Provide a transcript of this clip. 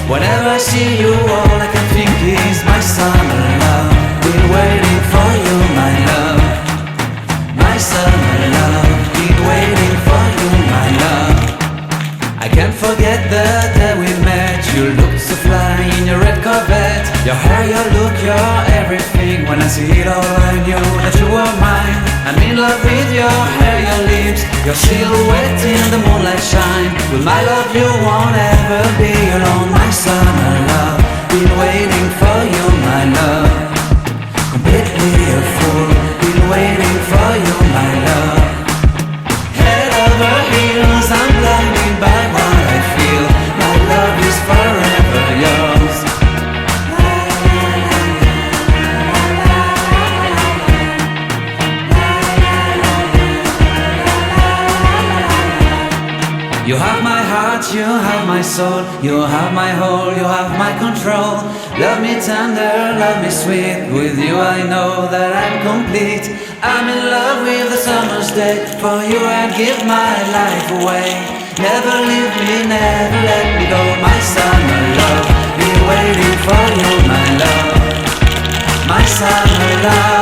Whenever I see you, all I can think is my summer love. Been waiting for you, my love. My summer love. Been waiting for you, my love. I can't forget the day we met. You looked so fly in your red Corvette. Your hair, your look, your everything. When I see it all, I knew that you were mine. I'm in love with your hair, your lips, your silhouette in the moonlight shine. With my love you won't ever be alone. My summer love, been waiting for you, my love. Completely a fool, been waiting for you, my love. Head over heels, I'm blinded by what I feel. My love is forever yours. You have my heart, you have my soul, you have my whole, you have my control. Love me tender, love me sweet, with you I know that I'm complete. I'm in love with the summer's day, for you I'd give my life away. Never leave me, never let me go, my summer love. Been waiting for you, my love. My summer love.